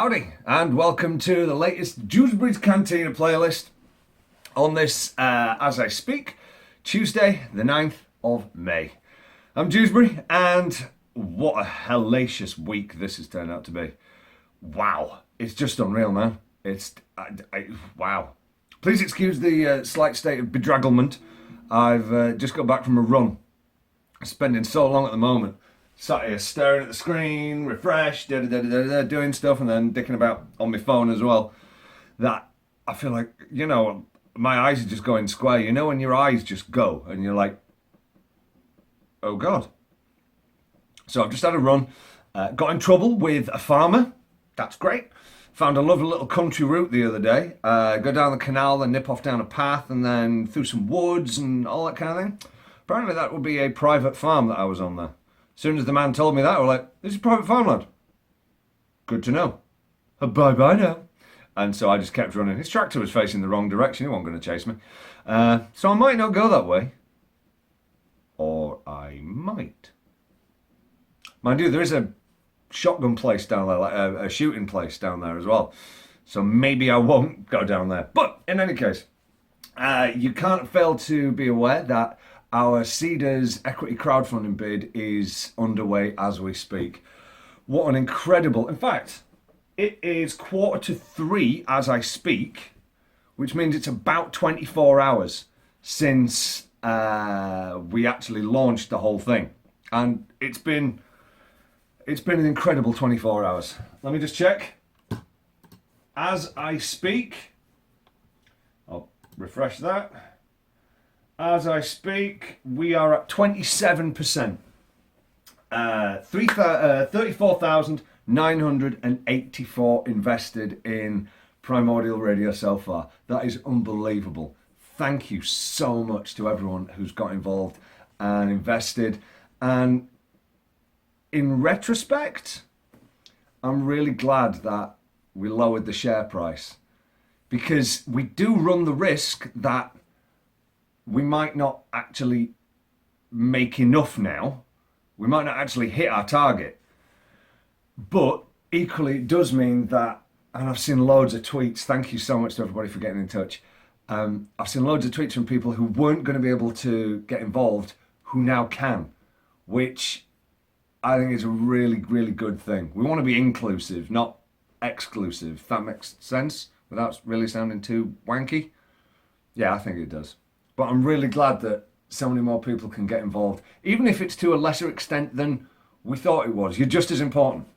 Howdy, and welcome to the latest Dewsbury Cantina playlist on this, as I speak, Tuesday, the 9th of May. I'm Dewsbury, and what a hellacious week this has turned out to be. Wow, it's just unreal, man. Wow. Please excuse the slight state of bedragglement. I've just got back from a run, spending so long at the moment. Sat here staring at the screen, refreshed, doing stuff, and then dicking about on my phone as well. That I feel like, my eyes are just going square. You know when your eyes just go and you're like, oh God. So I've just had a run. Got in trouble with a farmer. That's great. Found a lovely little country route the other day. Go down the canal, then nip off down a path, and then through some woods and all that kind of thing. Apparently that would be a private farm that I was on there. As soon as the man told me that, I was like, this is private farmland. Good to know. Bye-bye now. And so I just kept running. His tractor was facing the wrong direction. He wasn't going to chase me. So I might not go that way. Or I might. Mind you, there is a shotgun place down there, like a shooting place down there as well. So maybe I won't go down there. But in any case, you can't fail to be aware that our Cedars equity crowdfunding bid is underway as we speak. What an incredible... In fact, it is 2:45 as I speak, which means it's about 24 hours since we actually launched the whole thing. And it's been an incredible 24 hours. Let me just check. As I speak, I'll refresh that. As I speak, we are at 27%. 34,984 invested in Primordial Radio so far. That is unbelievable. Thank you so much to everyone who's got involved and invested. And in retrospect, I'm really glad that we lowered the share price, because we do run the risk that we might not actually make enough now. We might not actually hit our target. But equally, it does mean that, and I've seen loads of tweets, thank you so much to everybody for getting in touch. I've seen loads of tweets from people who weren't going to be able to get involved, who now can, which I think is a really, really good thing. We want to be inclusive, not exclusive, if that makes sense, without really sounding too wanky. Yeah, I think it does. But I'm really glad that so many more people can get involved, even if it's to a lesser extent than we thought it was. You're just as important.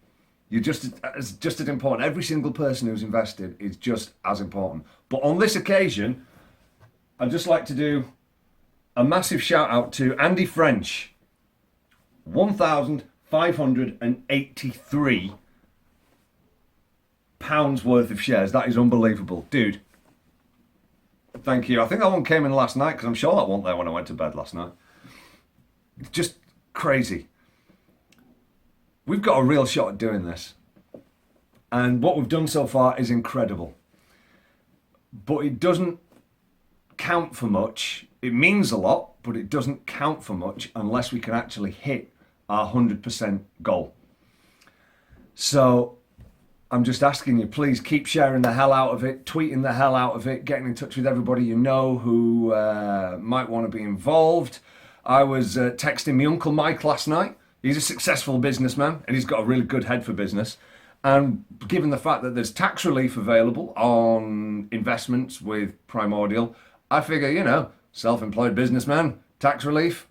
You're just as important. Every single person who's invested is just as important. But on this occasion, I'd just like to do a massive shout out to Andy French. 1,583 pounds worth of shares. That is unbelievable. Dude, thank you. I think that one came in last night, because I'm sure that wasn't there when I went to bed last night. It's just crazy. We've got a real shot at doing this. And what we've done so far is incredible. But it doesn't count for much. It means a lot, but it doesn't count for much unless we can actually hit our 100% goal. So I'm just asking you, please keep sharing the hell out of it, tweeting the hell out of it, getting in touch with everybody you know who might want to be involved. I was texting my Uncle Mike last night. He's a successful businessman and he's got a really good head for business. And given the fact that there's tax relief available on investments with Primordial, I figure, self-employed businessman, tax relief.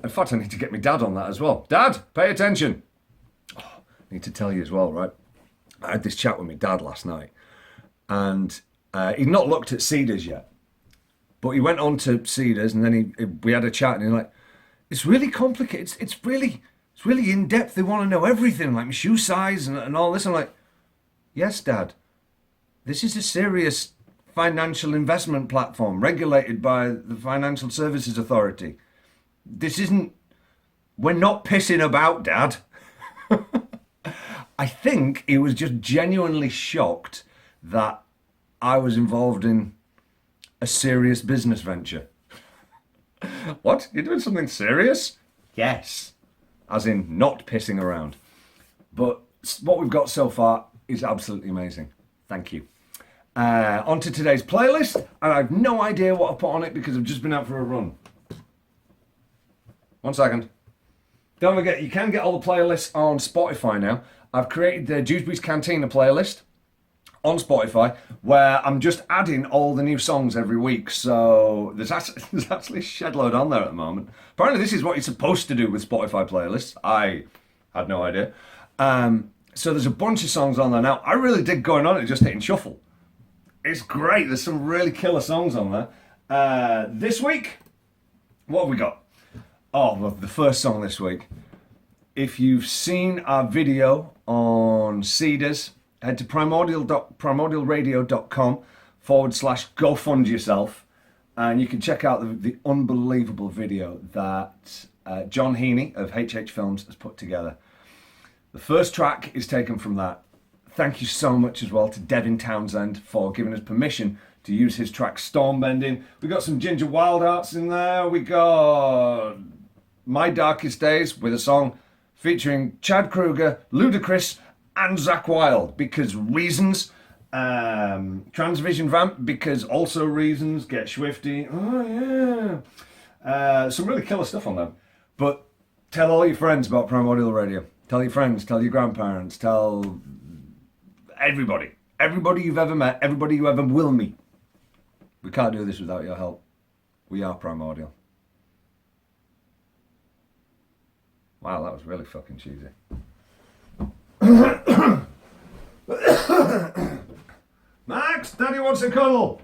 In fact, I need to get my dad on that as well. Dad, pay attention. I need to tell you as well, right? I had this chat with my dad last night, and he'd not looked at Cedars yet, but he went on to Cedars, and then we had a chat, and he's like, it's really complicated. It's really in depth. They want to know everything, like my shoe size and all this. I'm like, yes, Dad. This is a serious financial investment platform regulated by the Financial Services Authority. This isn't. We're not pissing about, Dad. I think he was just genuinely shocked that I was involved in a serious business venture. What? You're doing something serious? Yes. As in not pissing around. But what we've got so far is absolutely amazing. Thank you. On to today's playlist, and I have no idea what I've put on it because I've just been out for a run. 1 second. Don't forget, you can get all the playlists on Spotify now. I've created the Dewsbury's Cantina playlist on Spotify where I'm just adding all the new songs every week. So there's actually a shed load on there at the moment. Apparently this is what you're supposed to do with Spotify playlists. I had no idea. So there's a bunch of songs on there now. I really dig going on it, just hitting shuffle. It's great. There's some really killer songs on there. This week, what have we got? Oh, well, the first song this week. If you've seen our video on Cedars, head to primordialradio.com/go fund yourself, and you can check out the unbelievable video that John Heaney of HH Films has put together. The first track is taken from that. Thank you so much as well to Devin Townsend for giving us permission to use his track Stormbending. We got some Ginger Wildhearts in there. We got My Darkest Days with a song featuring Chad Kruger, Ludacris, and Zach Wilde, because reasons. Transvision Vamp, because also reasons. Get Swifty. Oh yeah. Some really killer stuff on them. But tell all your friends about Primordial Radio. Tell your friends, tell your grandparents, tell everybody. Everybody you've ever met, everybody you ever will meet. We can't do this without your help. We are Primordial. Wow, that was really fucking cheesy. Max, Daddy wants a cuddle.